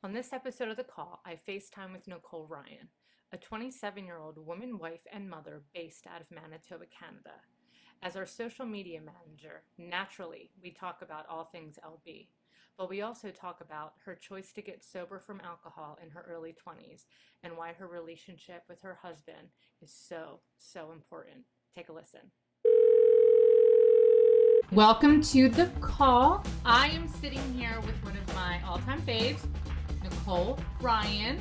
On this episode of The Call, I FaceTime with Nicole Ryan, a 27-year-old woman, wife, and mother based out of Manitoba, Canada. As our social media manager, naturally, we talk about all things LB, but we also talk about her choice to get sober from alcohol in her early 20s and why her relationship with her husband is so important. Take a listen. Welcome to The Call. I am sitting here with one of my all-time faves, Nicole Ryan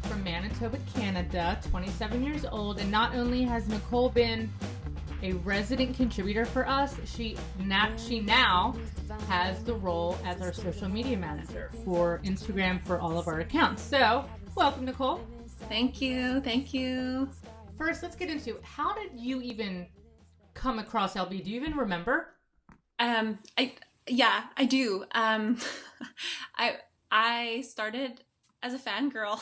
from Manitoba, Canada, 27 years old. And not only has Nicole been a resident contributor for us, she now has the role as our social media manager for Instagram for all of our accounts. So, welcome, Nicole. Thank you. Thank you. First, let's get into how did you even come across LB? Do you even remember? I do. I started as a fangirl.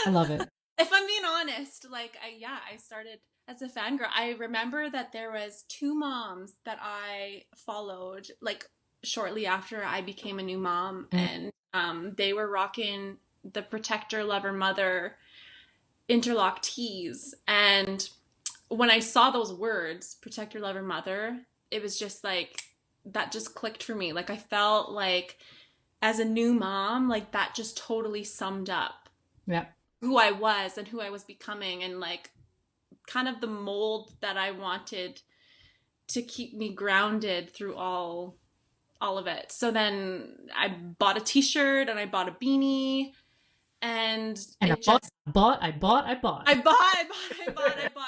I love it. If I'm being honest, I started as a fangirl. I remember that there was two moms that I followed, shortly after I became a new mom, and they were rocking the Protector, Lover, Mother interlock tees, and when I saw those words, Protector, Lover, Mother, it was just that just clicked for me. I felt like as a new mom, that just totally summed up who I was and who I was becoming, and kind of the mold that I wanted to keep me grounded through all of it. So then I bought a t-shirt and I bought a beanie, and I bought.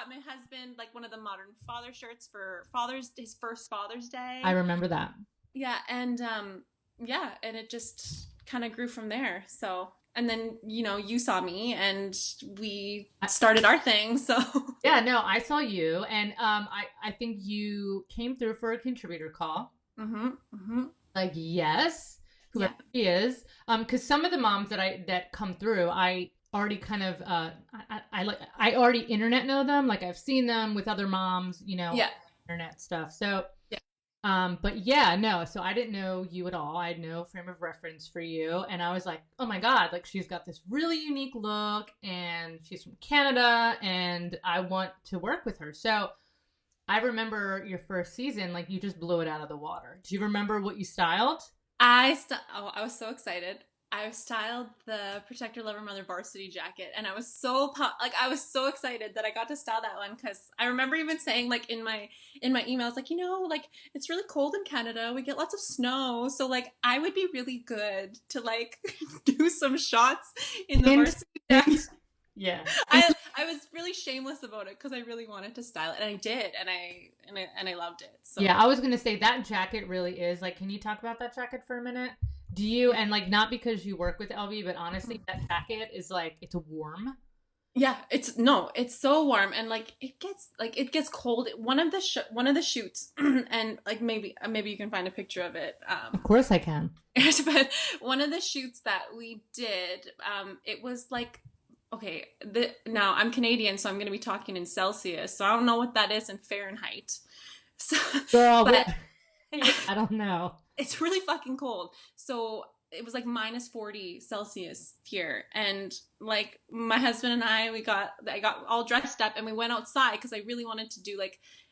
My husband one of the modern father shirts for his first Father's Day. I remember that. Yeah, and and it just kind of grew from there. So, and then you saw me and we started our thing. So yeah, no, I saw you, and I think you came through for a contributor call. Yes. Whoever she is, because some of the moms that come through, I already kind of I already internet know them. I've seen them with other moms, internet stuff. So, but yeah, no. So I didn't know you at all. I had no frame of reference for you, and I was like, oh my god, she's got this really unique look, and she's from Canada, and I want to work with her. So I remember your first season, you just blew it out of the water. Do you remember what you styled? I was so excited. I styled the Protector, Lover, Mother varsity jacket, and I was so I was so excited that I got to style that one, because I remember even saying in my emails, it's really cold in Canada, we get lots of snow, so I would be really good to do some shots in the varsity jacket. Yeah. I was really shameless about it because I really wanted to style it, and I did, and I loved it. So yeah, I was gonna say that jacket really is can you talk about that jacket for a minute? Do you, and not because you work with LB, but honestly, that jacket is it's warm. Yeah, it's so warm, and it gets cold. One of the shoots, and maybe you can find a picture of it. Of course I can. But one of the shoots that we did, it was okay, now I'm Canadian, so I'm going to be talking in Celsius, so I don't know what that is in Fahrenheit. So, girl, but I don't know. It's really fucking cold. So it was minus 40 Celsius here, and my husband and I got all dressed up, and we went outside because I really wanted to do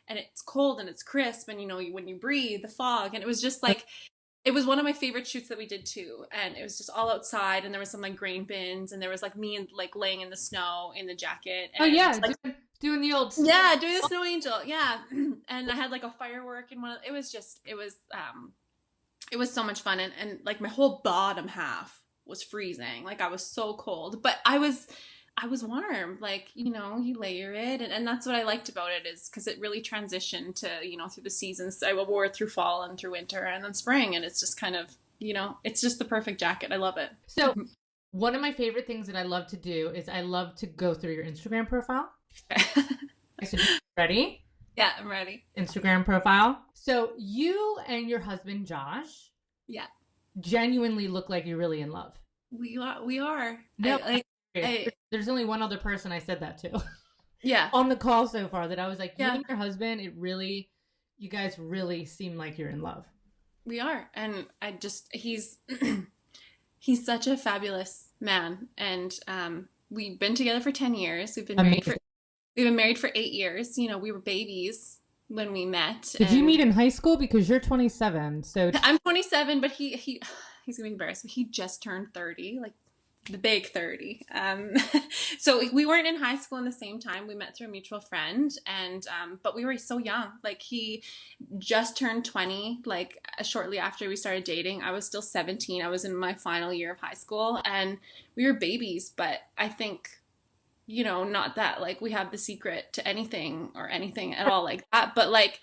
and it's cold and it's crisp, and when you breathe, the fog, and it was just it was one of my favorite shoots that we did too, and it was just all outside, and there was some grain bins, and there was me and laying in the snow in the jacket. And, oh yeah, doing the old doing the snow angel, yeah. And I had a firework in one. It was so much fun, and my whole bottom half was freezing. I was so cold, but I was warm. You layer it, and that's what I liked about it, is because it really transitioned to through the seasons. I wore it through fall and through winter and then spring, and it's just kind of it's just the perfect jacket. I love it. So one of my favorite things that I love to do is I love to go through your Instagram profile. So ready? Yeah, I'm ready. Instagram profile. So you and your husband Josh, genuinely look like you're really in love. We are. No, there's only one other person I said that to. Yeah. On the call so far, that I was like, you and your husband, you guys really seem like you're in love. We are, and he's He's such a fabulous man, and we've been together for 10 years. Amazing. We've been married for 8 years. You know, we were babies when we met. Did you meet in high school? Because you're 27. So I'm 27, but he's gonna be embarrassed. But he just turned 30, like the big 30. So we weren't in high school in the same time. We met through a mutual friend, and but we were so young. Like he just turned 20, like shortly after we started dating. I was still 17. I was in my final year of high school, and we were babies. But I think, you know, not that like we have the secret to anything or anything at all like that, but like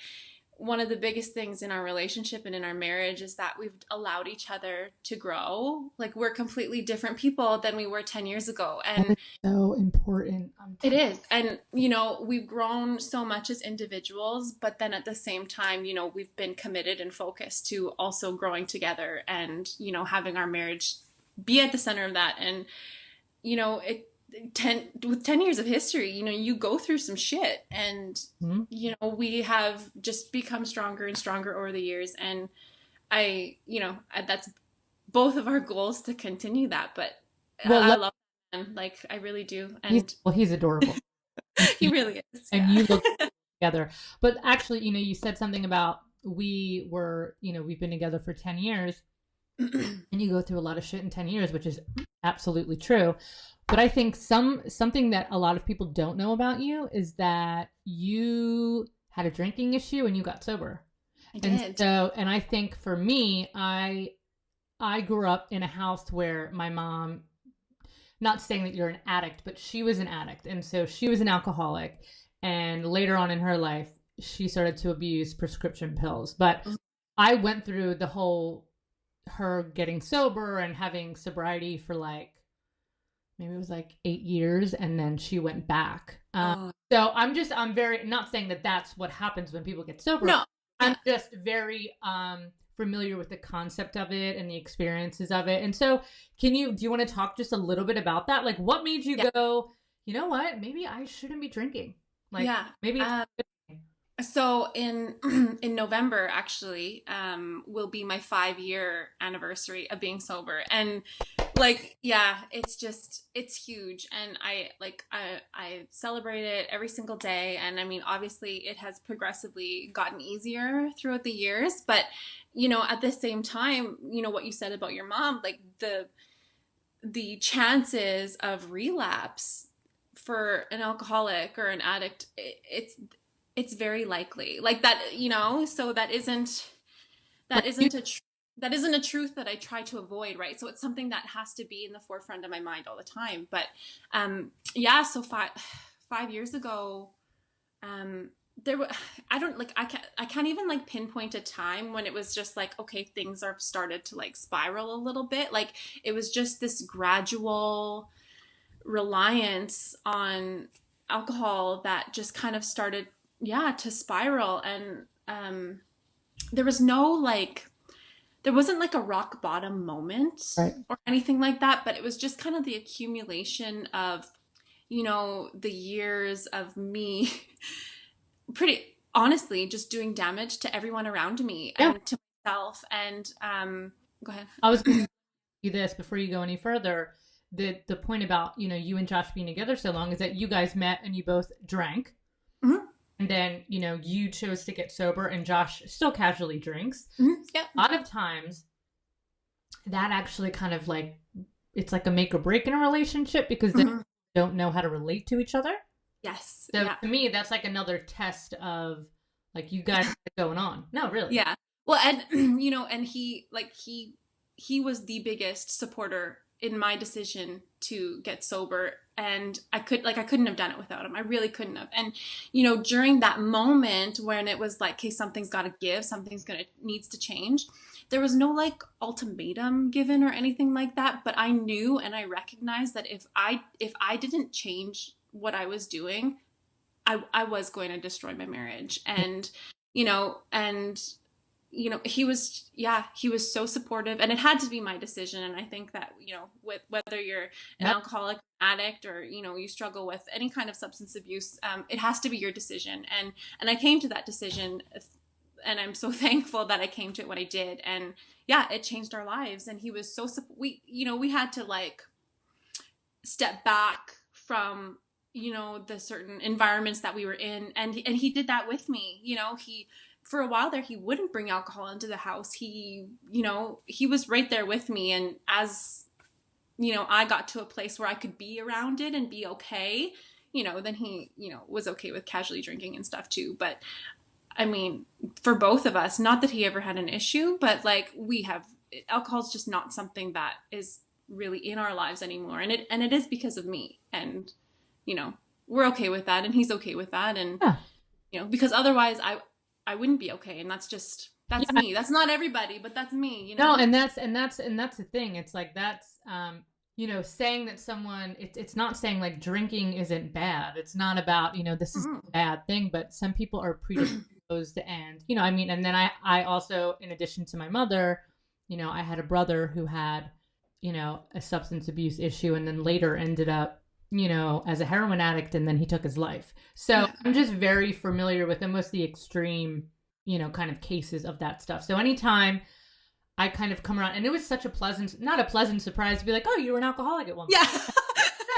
one of the biggest things in our relationship and in our marriage is that we've allowed each other to grow. Like we're completely different people than we were 10 years ago. And so important. It is. And, you know, we've grown so much as individuals, but then at the same time, you know, we've been committed and focused to also growing together and, you know, having our marriage be at the center of that. And, you know, with 10 years of history, you know, you go through some shit, and mm-hmm. you know, we have just become stronger and stronger over the years, and that's both of our goals, to continue that. But I love him, like I really do. And he's adorable. He really is. And you look together. But actually, you know, you said something about we've been together for 10 years and you go through a lot of shit in 10 years, which is absolutely true. But I think something that a lot of people don't know about you is that you had a drinking issue and you got sober. I did. And I think for me, I grew up in a house where my mom, not saying that you're an addict, but she was an addict. And so she was an alcoholic. And later on in her life, she started to abuse prescription pills. But I went through the whole, her getting sober and having sobriety for like, maybe it was like 8 years, and then she went back. So I'm very, not saying that that's what happens when people get sober. No. I'm just very familiar with the concept of it and the experiences of it. And so do you want to talk just a little bit about that? Like what made you go, you know what, maybe I shouldn't be drinking. Like maybe so in November, actually, will be my 5-year anniversary of being sober. And like, yeah, it's huge. And I celebrate it every single day. And I mean, obviously it has progressively gotten easier throughout the years, but you know, at the same time, you know, what you said about your mom, like the chances of relapse for an alcoholic or an addict, it's very likely, like that, you know. So that isn't a truth that I try to avoid, right? So it's something that has to be in the forefront of my mind all the time. But so 5 years ago, I can't even like pinpoint a time when it was just like, okay, things are started to like spiral a little bit. Like it was just this gradual reliance on alcohol that just kind of started to spiral. And there wasn't like a rock bottom moment, right, or anything like that, but it was just kind of the accumulation of, you know, the years of me pretty honestly just doing damage to everyone around me and to myself. And go ahead. I was going to do this before you go any further. The point about, you know, you and Josh being together so long is that you guys met and you both drank. Mm-hmm. And then, you know, you chose to get sober and Josh still casually drinks. Mm-hmm. Yeah. A lot of times that actually kind of like, it's like a make or break in a relationship because they don't know how to relate to each other. Yes. So to me, that's like another test of like, you guys going on. No, really. Yeah. Well, and, you know, and he was the biggest supporter in my decision to get sober, and I couldn't have done it without him. I really couldn't have. And, you know, during that moment when it was like, okay, something's got to give, needs to change, there was no like ultimatum given or anything like that. But I knew and I recognized that if I didn't change what I was doing, I was going to destroy my marriage. And, you know, he was so supportive, and it had to be my decision. And I think that, you know, with whether you're an alcoholic, addict, or, you know, you struggle with any kind of substance abuse, it has to be your decision. And I came to that decision I'm so thankful that I came to it when I did. And yeah, it changed our lives. And he was so, we, we had to like step back from, the certain environments that we were in. And he did that with me. He, for a while there, he wouldn't bring alcohol into the house. He, he was right there with me. And as, I got to a place where I could be around it and be okay, then he, was okay with casually drinking and stuff too. But I mean, for both of us, not that he ever had an issue, but like alcohol is just not something that is really in our lives anymore. And it is because of me. And, we're okay with that, and he's okay with that. And, because otherwise I wouldn't be okay. And that's me. That's not everybody, but that's me, No, and that's the thing. It's like, that's, saying that someone, it's not saying like drinking isn't bad. It's not about, this is a bad thing, but some people are predisposed and, and then I also, in addition to my mother, I had a brother who had, a substance abuse issue, and then later ended up, as a heroin addict, and then he took his life. So I'm just very familiar with the most the extreme, kind of cases of that stuff. So anytime I kind of come around, and it was such not a pleasant surprise to be like, oh, you were an alcoholic at one point. Yeah.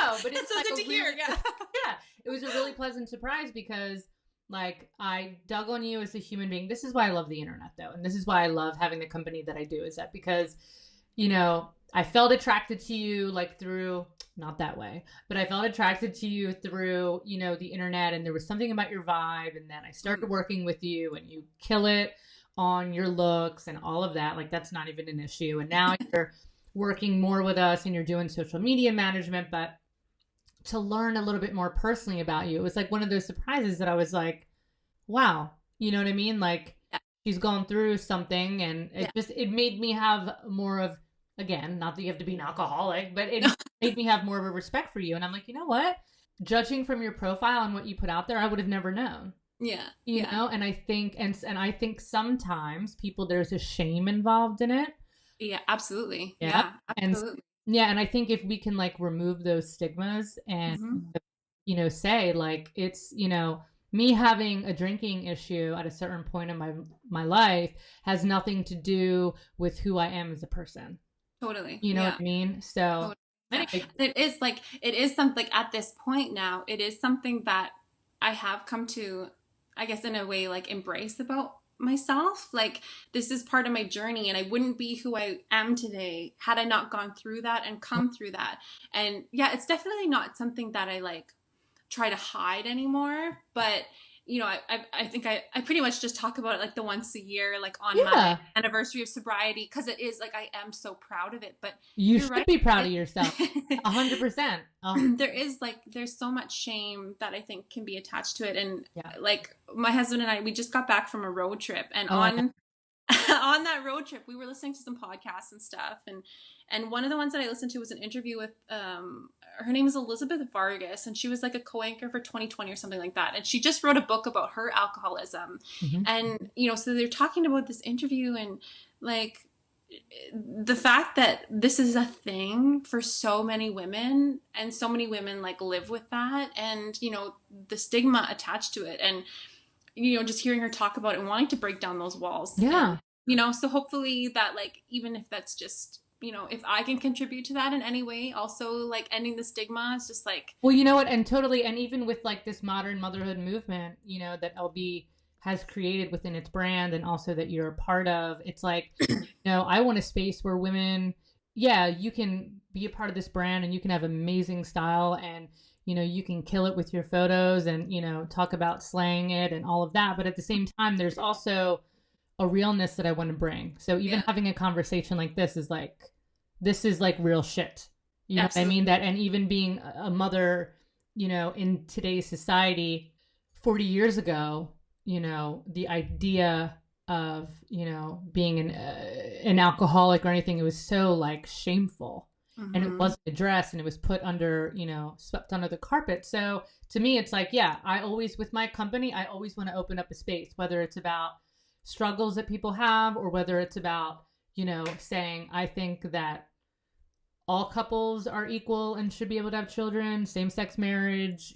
No, but it's so like good to hear. Yeah. Yeah. It was a really pleasant surprise because like I dug on you as a human being. This is why I love the internet though. And this is why I love having the company that I do, is that because, I felt attracted to you like through, not that way, but I felt attracted to you through, the internet, and there was something about your vibe. And then I started working with you, and you kill it on your looks and all of that. Like, that's not even an issue. And now you're working more with us, and you're doing social media management, but to learn a little bit more personally about you, it was like one of those surprises that I was like, wow, you know what I mean? Like, she's gone through something, and it made me have more of, again, not that you have to be an alcoholic, but it made me have more of a respect for you. And I'm like, you know what? Judging from your profile and what you put out there, I would have never known. Yeah. You know, and I think, and I think sometimes there's a shame involved in it. Yeah, absolutely. Yeah, absolutely. And I think if we can like remove those stigmas and, say like, it's, me having a drinking issue at a certain point in my life has nothing to do with who I am as a person. Totally. You know what I mean? So anyway. It is something at this point now, it is something that I have come to, I guess, in a way, like embrace about myself. Like, this is part of my journey, and I wouldn't be who I am today had I not gone through that and come through that. And yeah, it's definitely not something that I like try to hide anymore, but I think I pretty much just talk about it like the once a year, like on my anniversary of sobriety, because it is like I am so proud of it. But you should be proud of yourself. 100%. There's so much shame that I think can be attached to it. And like my husband and I, we just got back from a road trip, and on that road trip, we were listening to some podcasts and stuff. And one of the ones that I listened to was an interview with, her name is Elizabeth Vargas, and she was like a co-anchor for 2020 or something like that. And she just wrote a book about her alcoholism. And, so they're talking about this interview, and like the fact that this is a thing for so many women, and so many women like live with that, and, the stigma attached to it. And, just hearing her talk about it and wanting to break down those walls. Yeah. And, so hopefully that, like, even if that's just, if I can contribute to that in any way, also like ending the stigma, it's just like. Well, you know what? And totally. And even with like this modern motherhood movement, that LB has created within its brand, and also that you're a part of, it's like, I want a space where women, you can be a part of this brand, and you can have amazing style, and you can kill it with your photos, and, talk about slaying it and all of that. But at the same time, there's also a realness that I want to bring. So even having a conversation like this is like real shit. You know what I mean? That, and even being a mother, in today's society, 40 years ago, the idea of, being an alcoholic or anything, it was so like shameful. And it wasn't addressed, and it was put under, swept under the carpet. So to me, it's like, I always, with my company, I always want to open up a space, whether it's about struggles that people have, or whether it's about, saying, I think that all couples are equal and should be able to have children, same-sex marriage,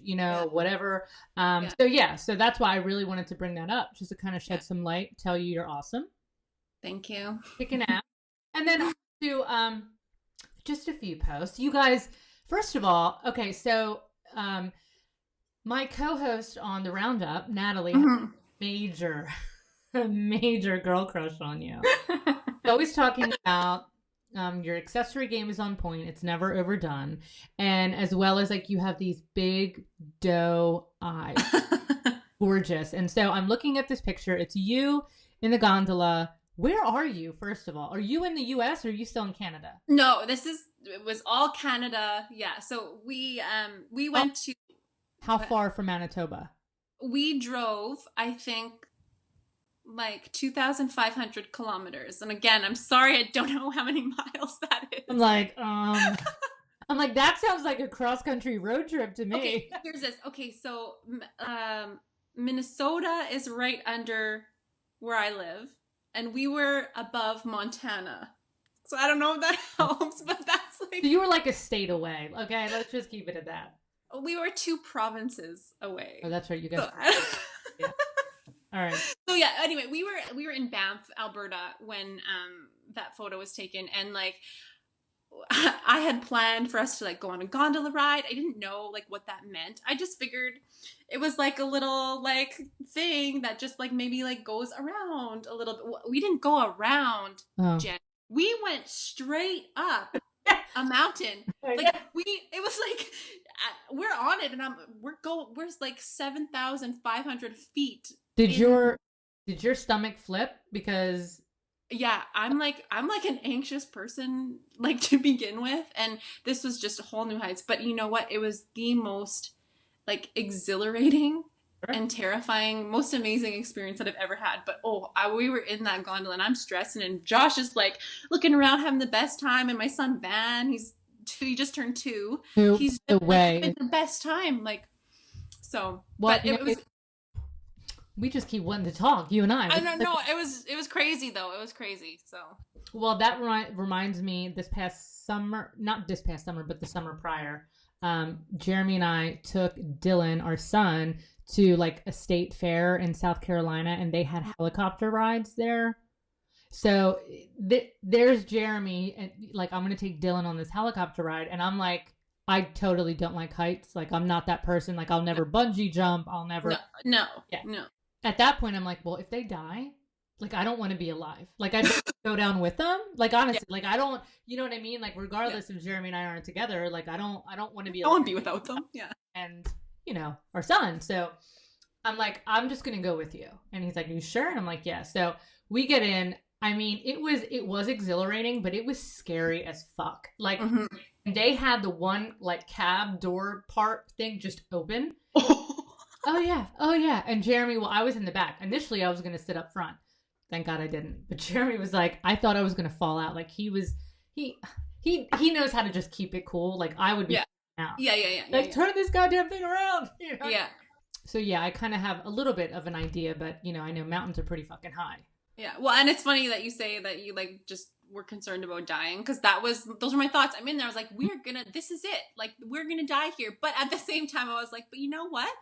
whatever. So that's why I really wanted to bring that up, just to kind of shed some light, tell you you're awesome. Thank you. Kicking out. And then to just a few posts. You guys, first of all, okay, so my co-host on the Roundup, Natalie, has a major girl crush on you. Always talking about your accessory game is on point. It's never overdone. And as well as like you have these big doe eyes. Gorgeous. And so I'm looking at this picture. It's you in the gondola. Where are you, first of all? Are you in the US or are you still in Canada? No, it was all Canada. Yeah. So we went to. How far from Manitoba? We drove, I think, like 2,500 kilometers. And again, I'm sorry, I don't know how many miles that is. I'm like, that sounds like a cross-country road trip to me. Okay, here's this. Okay, so Minnesota is right under where I live, and we were above Montana. So I don't know if that helps, but that's like... So you were like a state away. Okay, let's just keep it at that. We were 2 provinces away. Oh, that's right. You guys... Yeah. All right. So yeah, anyway, we were in Banff, Alberta when that photo was taken, and like I had planned for us to like go on a gondola ride. I didn't know like what that meant. I just figured it was like a little like thing that just like maybe like goes around a little bit. We didn't go around, Jen. We went straight up a mountain. Like it was like we're on it, and we're like 7,500 feet. Did your stomach flip? Because yeah, I'm like an anxious person like to begin with, and this was just a whole new heights. But you know what? It was the most like exhilarating and terrifying, most amazing experience that I've ever had. But we were in that gondola, and I'm stressing, and Josh is like looking around having the best time, and my son Van, he just turned 2. He's having the best time, like so. Well, but it was. We just keep wanting to talk, you and I. I don't know. It was crazy though. It was crazy. So. Well, that reminds me. This past summer, not this past summer, but the summer prior, Jeremy and I took Dylan, our son, to like a state fair in South Carolina, and they had helicopter rides there. So there's Jeremy, and like I'm gonna take Dylan on this helicopter ride, and I'm like, I totally don't like heights. Like I'm not that person. Like I'll never bungee jump. I'll never. No. At that point, I'm like, well, if they die, like, I don't want to be alive. Like, I don't go down with them. Like, honestly, like, I don't, you know what I mean? Like, regardless if Jeremy and I aren't together, like, I don't want to be alive. I want to be without them. Yeah. And, our son. So I'm like, I'm just going to go with you. And he's like, are you sure? And I'm like, yeah. So we get in. I mean, it was exhilarating, but it was scary as fuck. Like, they had the one, like, cab door part thing just open. Oh, yeah. And Jeremy, well, I was in the back. Initially, I was going to sit up front. Thank God I didn't. But Jeremy was like, I thought I was going to fall out. Like, he knows how to just keep it cool. Like, I would be out. Yeah. Like, turn this goddamn thing around. Yeah. So, yeah, I kind of have a little bit of an idea, but, I know mountains are pretty fucking high. Yeah. Well, and it's funny that you say that you, like, just were concerned about dying, because those were my thoughts. I'm in there. I was like, this is it. Like, we're going to die here. But at the same time, I was like, but you know what?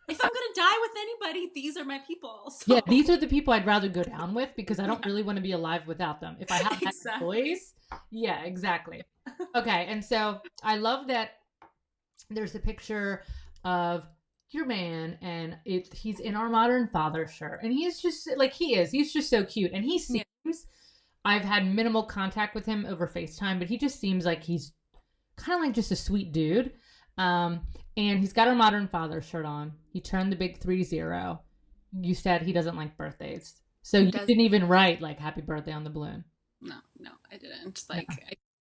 If I'm going to die with anybody, these are my people. So. Yeah, these are the people I'd rather go down with, because I don't really want to be alive without them. If I have that choice. Yeah, exactly. Okay, and so I love that there's a picture of your man, and he's in our Modern Father shirt. And he's just, like, he's just so cute. And he seems, I've had minimal contact with him over FaceTime, but he just seems like he's kind of like just a sweet dude. And he's got our Modern Father shirt on. He turned the big 30. You said he doesn't like birthdays. So you didn't even write like happy birthday on the balloon. No, I didn't. Like,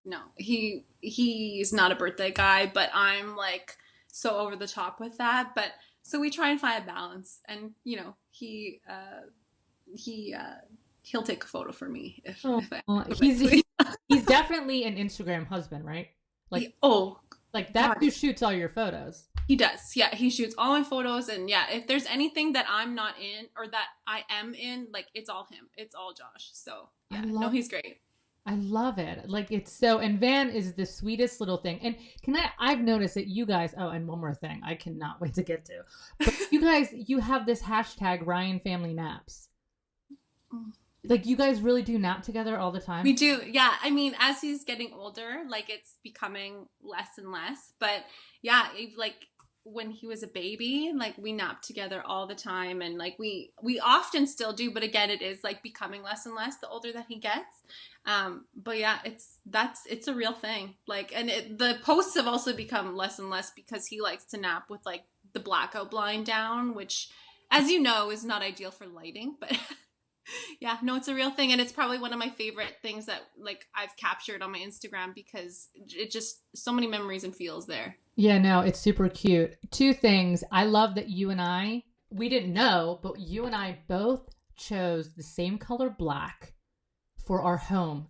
no, he's not a birthday guy, but I'm like so over the top with that. But so we try and find a balance, and he'll take a photo for me he's definitely an Instagram husband, right? Like like that who shoots all your photos. He does. Yeah, he shoots all my photos, and yeah, if there's anything that I'm not in or that I am in, like, it's all him. It's all Josh. So yeah, he's great. I love it. Like it's so, and Van is the sweetest little thing. And I've noticed that you guys, oh, and one more thing I cannot wait to get to. But you guys, you have this hashtag Ryan Family Naps. Like you guys really do nap together all the time? We do. Yeah. I mean, as he's getting older, like it's becoming less and less. But yeah, like when he was a baby, like we napped together all the time, and like we often still do, but again, it is like becoming less and less the older that he gets. But yeah, it's a real thing. Like, and the posts have also become less and less because he likes to nap with like the blackout blind down, which, as you know, is not ideal for lighting, but yeah, no, it's a real thing, and it's probably one of my favorite things that like I've captured on my Instagram because it just so many memories and feels there. Yeah, no, it's super cute. Two things. I love that we didn't know, but you and I both chose the same color black for our home.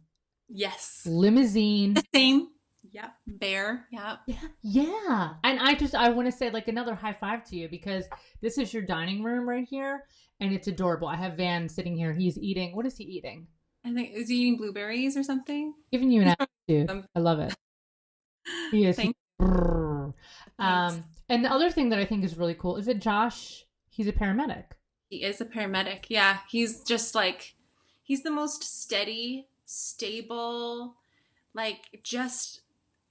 Yes. Limousine. The same. Yep. Bear. Yep. Yeah. Yeah. And I want to say like another high five to you because this is your dining room right here and it's adorable. I have Van sitting here. He's eating. What is he eating? I think, is he eating blueberries or something? Giving you an attitude. I love it. He is. And the other thing that I think is really cool is that Josh, he's a paramedic. He is a paramedic. Yeah. He's just like, he's the most steady, stable, like just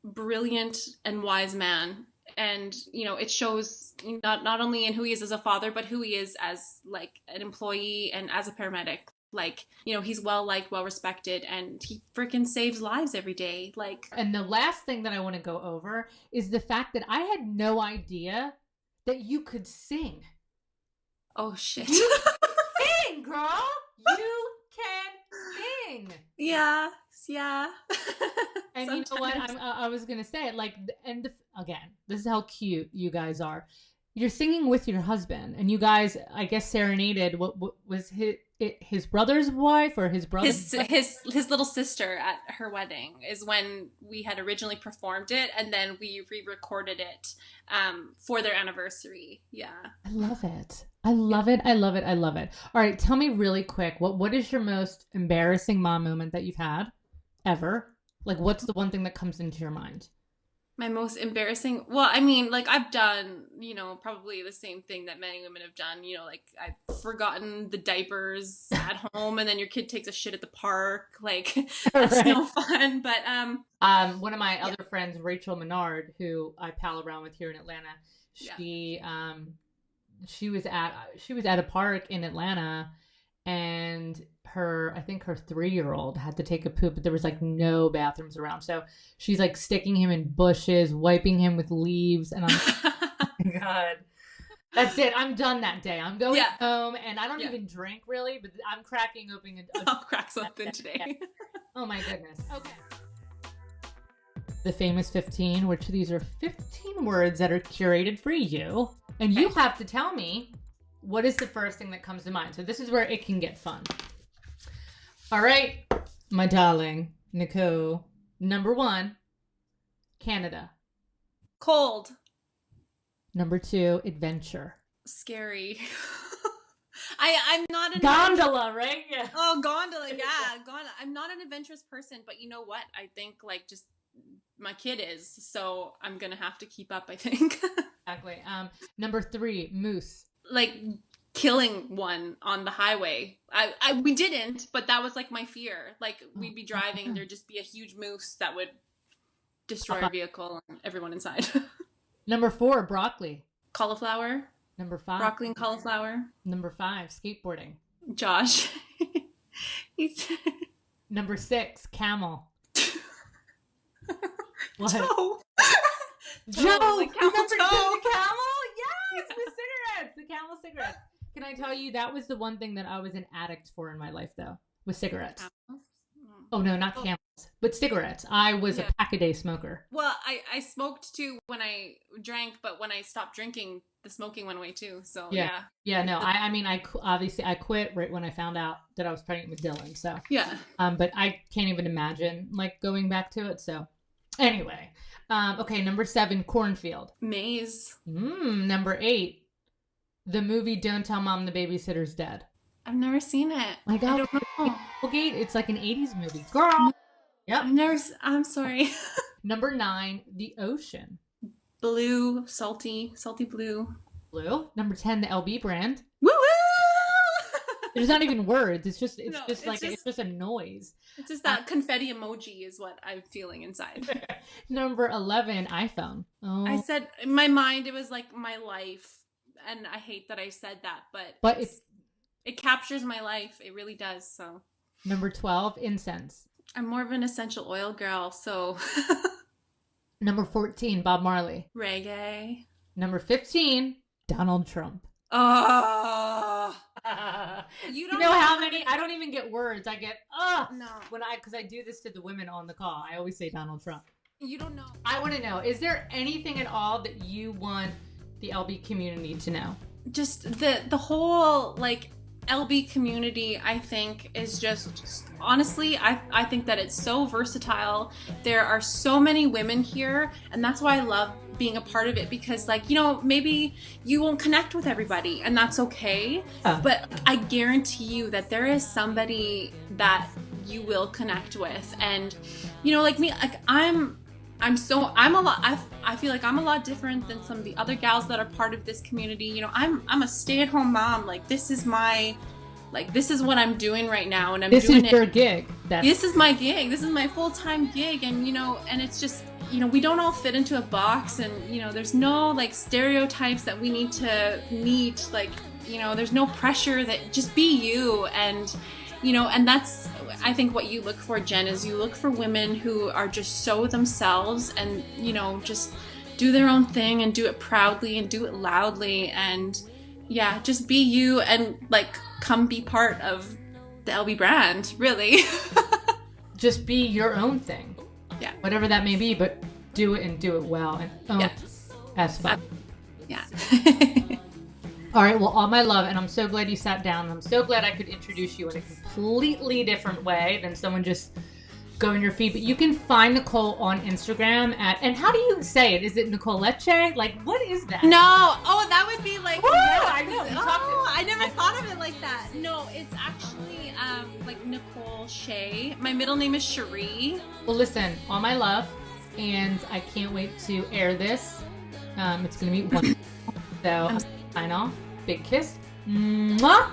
brilliant and wise man. And, you know, it shows not only in who he is as a father, but who he is as like an employee and as a paramedic. Like, you know, he's well liked, well respected, and he freaking saves lives every day. Like, and the last thing that I want to go over is the fact that I had no idea that you could sing. Oh shit. You can sing, girl. You can sing. Yeah. And sometimes. You know what? I was gonna say it like, and again, this is how cute you guys are. You're singing with your husband, and you guys, I guess, serenaded. What was his brother's wife or his brother's his little sister at her wedding is when we had originally performed it, and then we re-recorded it for their anniversary. Yeah, I love it. I love it. I love it. I love it. All right, tell me really quick. What is your most embarrassing mom moment that you've had ever? Like, what's the one thing that comes into your mind? My most embarrassing, well, I mean, like I've done, you know, probably the same thing that many women have done, you know, like I've forgotten the diapers at home and then your kid takes a shit at the park. Like that's right. No fun. But one of my other friends, Rachel Menard, who I pal around with here in Atlanta, she was at a park in Atlanta and I think her 3-year-old had to take a poop, but there was like no bathrooms around. So she's like sticking him in bushes, wiping him with leaves. And I'm like, oh my God, that's it. I'm done that day. I'm going home and I don't even drink really, but I'm cracking open. I'll crack something today. Oh my goodness. Okay. The famous 15, which these are 15 words that are curated for you. And you have to tell me what is the first thing that comes to mind. So this is where it can get fun. All right, my darling, Nicole. Number 1, Canada. Cold. Number 2, adventure. Scary. I'm not an gondola, right? Yeah. Oh, gondola, yeah, gondola. I'm not an adventurous person, but you know what? I think like just my kid is, so I'm gonna have to keep up. I think. Exactly. Number 3, moose. Like killing one on the highway. We didn't, but that was like my fear. Like we'd be driving and there'd just be a huge moose that would destroy our vehicle and everyone inside. Number 4, broccoli. Cauliflower. Number 5, broccoli and cauliflower. Number 5, skateboarding. Josh. Number 6, camel. What? Joe. Joe, the camel toe. The camel? Yes, the cigarettes, the camel cigarettes. Can I tell you, that was the one thing that I was an addict for in my life, though, was cigarettes. Oh, no, not camels, but cigarettes. I was a pack-a-day smoker. Well, I smoked, too, when I drank, but when I stopped drinking, the smoking went away, too, so, yeah. Yeah, no, I mean, I quit right when I found out that I was pregnant with Dylan, so. Yeah. But I can't even imagine, like, going back to it, so. Anyway. Okay, number 7, cornfield. Maize. Number 8, the movie Don't Tell Mom the Babysitter's Dead. I've never seen it. My God, I don't know. It's like an 80s movie. Girl, Yep. I'm sorry. Number 9, the ocean. Blue, salty blue. Blue. Number 10, the LB brand. Woo woo! There's not even words. It's just a noise. It's just that confetti emoji is what I'm feeling inside. Number 11, iPhone. Oh. I said in my mind it was like my life, and I hate that I said that, but it captures my life. It really does. So. Number 12, incense. I'm more of an essential oil girl, so. Number 14, Bob Marley. Reggae. Number 15, Donald Trump. Oh. You know how many? I don't even get words. I get no. Because I do this to the women on the call. I always say Donald Trump. You don't know. I want to know, is there anything at all that you want the LB community to know? Just the whole like LB community, I think, is just honestly, I think that it's so versatile. There are so many women here, and that's why I love being a part of it, because like, you know, maybe you won't connect with everybody, and that's okay. But I guarantee you that there is somebody that you will connect with. And you know, like me, like I feel like I'm a lot different than some of the other gals that are part of this community. You know, I'm a stay-at-home mom. Like this is what I'm doing right now, and this is your gig. This is my gig. This is my full-time gig, and you know, and it's just, you know, we don't all fit into a box, and you know, there's no like stereotypes that we need to meet. Like, you know, there's no pressure. That just be you, and you know, and that's, I think what you look for, Jen, is you look for women who are just so themselves, and you know, just do their own thing and do it proudly and do it loudly, and yeah, just be you, and like come be part of the LB brand, really. Just be your own thing. Yeah. Whatever that may be, but do it and do it well, and as fun. Yeah. All right, well, all my love, and I'm so glad you sat down. I'm so glad I could introduce you in a completely different way than someone just going your feet. But you can find Nicole on Instagram and how do you say it? Is it Nicoleche? Like, what is that? No. Oh, that would be like, I know. I never thought of it like that. No, it's actually like Nicole Shea. My middle name is Cherie. Well, listen, all my love, and I can't wait to air this. It's going to be wonderful. So, sign off. Big kiss. Mwah!